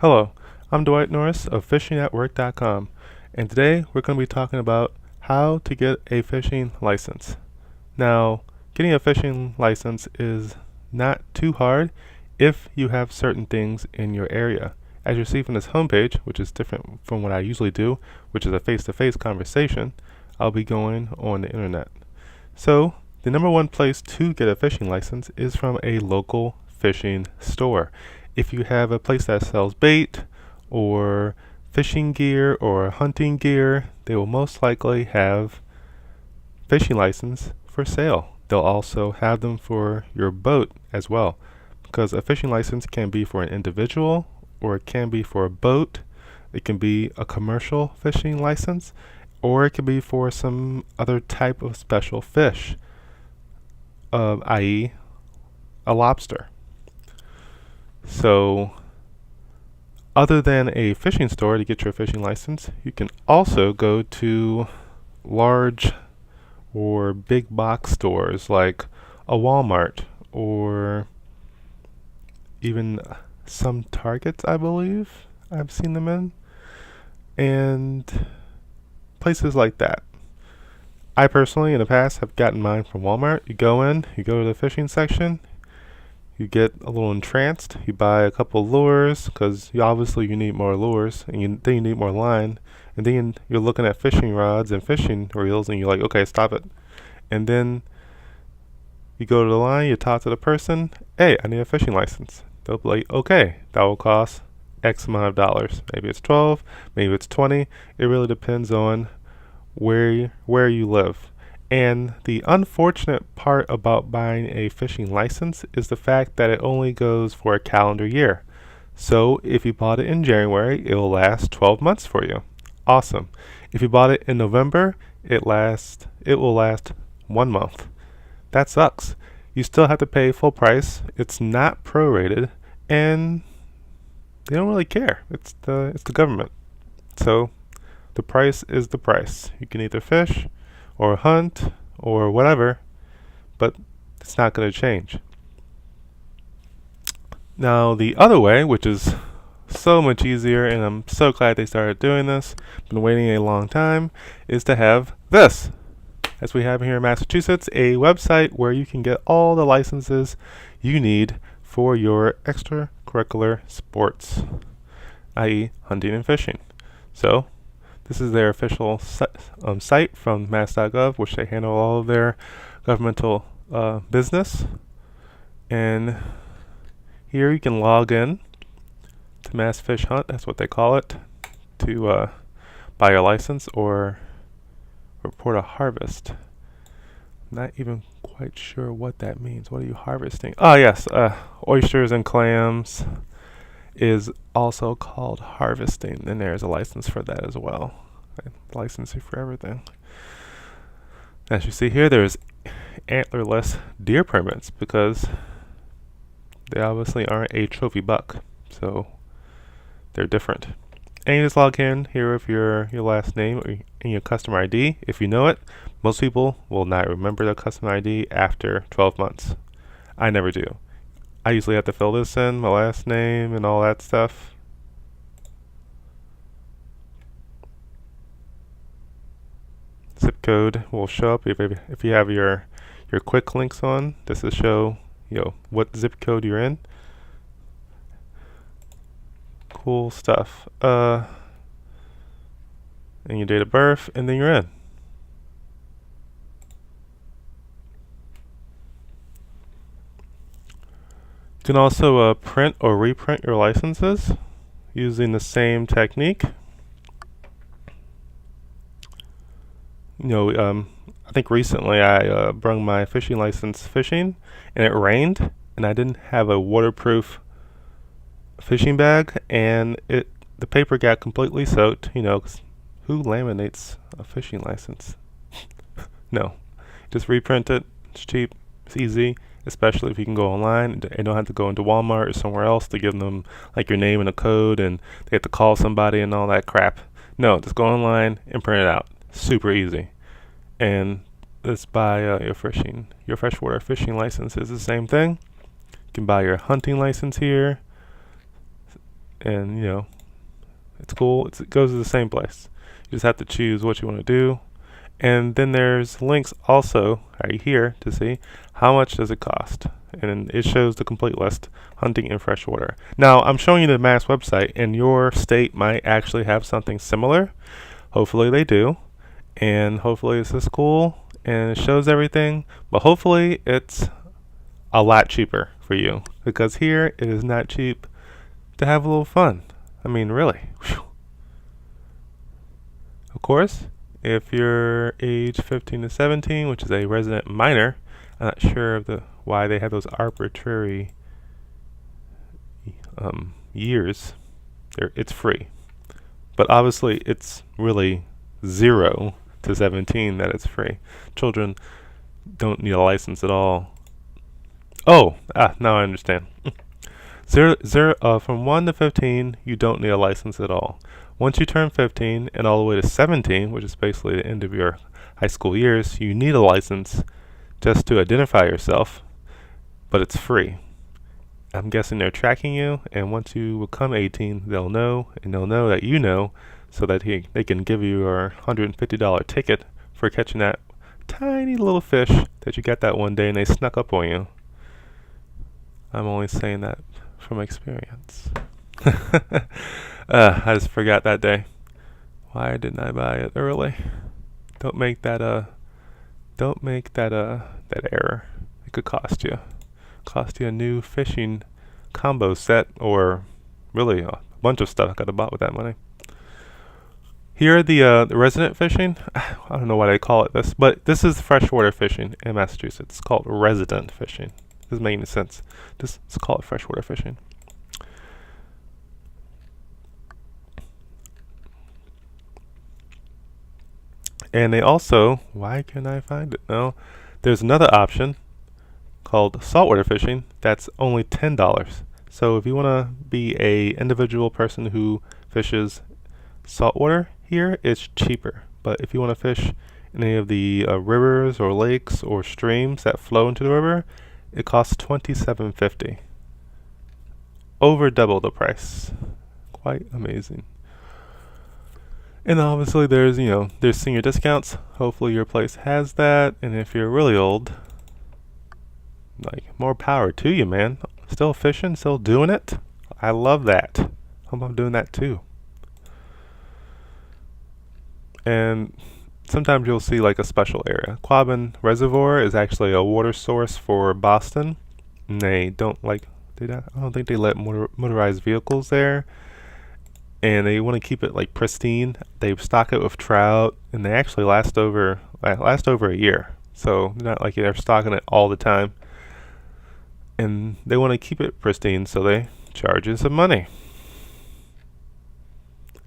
Hello, I'm Dwight Norris of fishingatwork.com, and today we're going to be talking about how to get a fishing license. Now, getting a fishing license is not too hard if you have certain things in your area. As you see from this homepage, which is different from what I usually do, which is a face-to-face conversation, I'll be going on the internet. So, the number one place to get a fishing license is from a local fishing store. If you have a place that sells bait or fishing gear or hunting gear, they will most likely have fishing license for sale. They'll also have them for your boat as well, because a fishing license can be for an individual or it can be for a boat. It can be a commercial fishing license, or it can be for some other type of special fish, i.e. a lobster. So, other than a fishing store to get your fishing license, you can also go to large or big box stores like a Walmart or even some Targets, I believe I've seen them in, and places like that. I personally, in the past, have gotten mine from Walmart. You go in, you go to the fishing section, you get a little entranced, you buy a couple lures, because you need more lures, and then you need more line, and then you're looking at fishing rods and fishing reels, and you're like, okay, stop it. And then you go to the line, you talk to the person, hey, I need a fishing license. They'll be like, okay, that will cost X amount of dollars. Maybe it's 12, maybe it's 20. It really depends on where you live. And the unfortunate part about buying a fishing license is the fact that it only goes for a calendar year. So if you bought it in January, it will last 12 months for you. Awesome. If you bought it in November, it will last 1 month. That sucks. You still have to pay full price. It's not prorated, and they don't really care. It's the government. So the price is the price. You can either fish or hunt or whatever, but it's not going to change. Now the other way, which is so much easier, and I'm so glad they started doing this, been waiting a long time, is to have this, as we have here in Massachusetts, a website where you can get all the licenses you need for your extracurricular sports, i.e. hunting and fishing. So this is their official site from mass.gov, which they handle all of their governmental business. And here you can log in to Mass Fish Hunt, that's what they call it, to buy your license or report a harvest. Not even quite sure what that means. What are you harvesting? Oh yes, oysters and clams is also called harvesting, and there's a license for that as well. Licensing for everything. As you see here, there's antlerless deer permits because they obviously aren't a trophy buck, so they're different. And you just log in here with your last name and your customer ID if you know it. Most people will not remember their customer ID after 12 months. I never do. I usually have to fill this in, my last name and all that stuff. Zip code will show up if you have your quick links on. This will show what zip code you're in. Cool stuff. And your date of birth, and then you're in. You can also print or reprint your licenses using the same technique. I think recently I brung my fishing license fishing, and it rained, and I didn't have a waterproof fishing bag, and the paper got completely soaked. 'Cause who laminates a fishing license? No, just reprint it. It's cheap. It's easy. Especially if you can go online and don't have to go into Walmart or somewhere else to give them like your name and a code, and they have to call somebody and all that crap. No, just go online and print it out. Super easy. And let's buy your freshwater fishing license is the same thing. You can buy your hunting license here, and it's cool. It goes to the same place. You just have to choose what you want to do. And then there's links also right here to see how much does it cost. And it shows the complete list, hunting in freshwater. Now, I'm showing you the Mass website, and your state might actually have something similar. Hopefully they do. And hopefully this is cool, and it shows everything. But hopefully it's a lot cheaper for you, because here it is not cheap to have a little fun. I mean, really. Whew. Of course, if you're age 15 to 17, which is a resident minor, I'm not sure of why they have those arbitrary years. It's free, but obviously it's really 0 to 17 that it's free. Children don't need a license at all. Oh, now I understand. From 1 to 15, you don't need a license at all. Once you turn 15 and all the way to 17, which is basically the end of your high school years, you need a license just to identify yourself, but it's free. I'm guessing they're tracking you, and once you become 18, they'll know, and they'll know that you know, so that they can give you your $150 ticket for catching that tiny little fish that you got that one day and they snuck up on you. I'm only saying that from experience. I just forgot that day. Why didn't I buy it early? Don't make that error. It could cost you a new fishing combo set, or really a bunch of stuff I could have bought with that money. Here are the resident fishing. I don't know why they call it this, but this is freshwater fishing in Massachusetts. It's called resident fishing. Doesn't make any sense. Just let's call it freshwater fishing. And they also, why can I find it? No, there's another option called saltwater fishing. That's only $10. So if you want to be a individual person who fishes saltwater, here it's cheaper. But if you want to fish in any of the rivers or lakes or streams that flow into the river, it costs $27.50. Over double the price. Quite amazing. And obviously there's senior discounts. Hopefully your place has that. And if you're really old, like, more power to you, man. Still fishing, still doing it. I love that. Hope I'm doing that too. And sometimes you'll see like a special area. Quabbin Reservoir is actually a water source for Boston. And they don't I don't think they let motorized vehicles there. And they want to keep it like pristine. They stock it with trout, and they actually last over a year. So not like they're stocking it all the time. And they want to keep it pristine, so they charge you some money.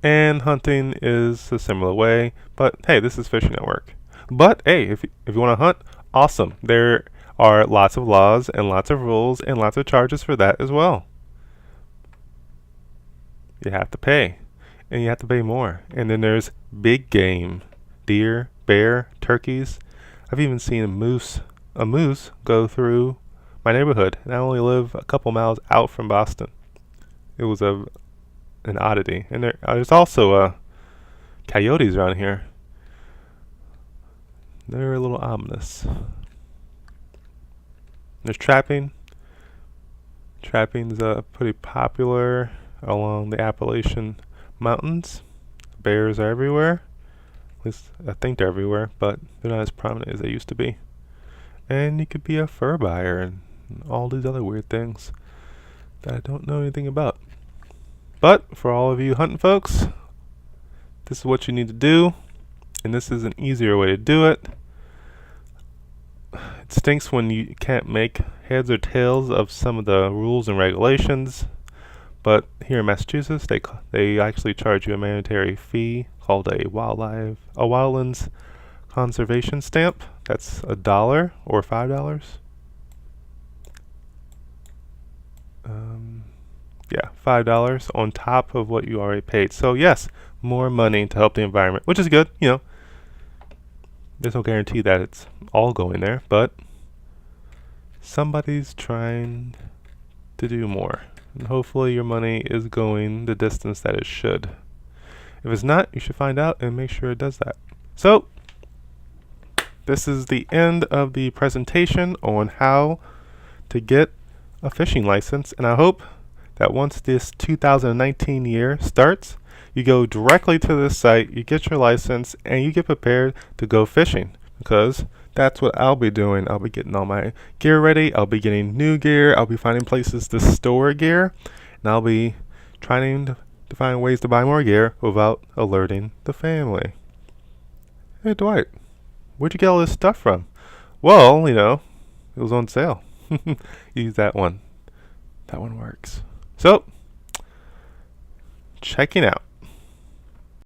And hunting is a similar way, but hey, this is fishing at work. But hey, if you want to hunt, awesome. There are lots of laws and lots of rules and lots of charges for that as well. You have to pay, and you have to pay more. And then there's big game, deer, bear, turkeys. I've even seen a moose go through my neighborhood, and I only live a couple miles out from Boston. It was an oddity. And there's also coyotes around here. They're a little ominous. There's trapping. Trapping's pretty popular along the Appalachian Mountains. Bears are everywhere. At least I think they're everywhere, but they're not as prominent as they used to be. And you could be a fur buyer and all these other weird things that I don't know anything about. But for all of you hunting folks, this is what you need to do, and this is an easier way to do it. It stinks when you can't make heads or tails of some of the rules and regulations, but here in Massachusetts, they actually charge you a mandatory fee called a wildlands conservation stamp. That's $1 or $5. Yeah, $5 on top of what you already paid. So yes, more money to help the environment, which is good. There's no guarantee that it's all going there, but somebody's trying to do more. And hopefully your money is going the distance that it should. If it's not, you should find out and make sure it does that. So, this is the end of the presentation on how to get a fishing license, and I hope that once this 2019 year starts, you go directly to this site, you get your license, and you get prepared to go fishing, because that's what I'll be doing. I'll be getting all my gear ready, I'll be getting new gear, I'll be finding places to store gear, and I'll be trying to find ways to buy more gear without alerting the family. Hey Dwight, where'd you get all this stuff from? Well, it was on sale. Use that one. That one works. So, checking out.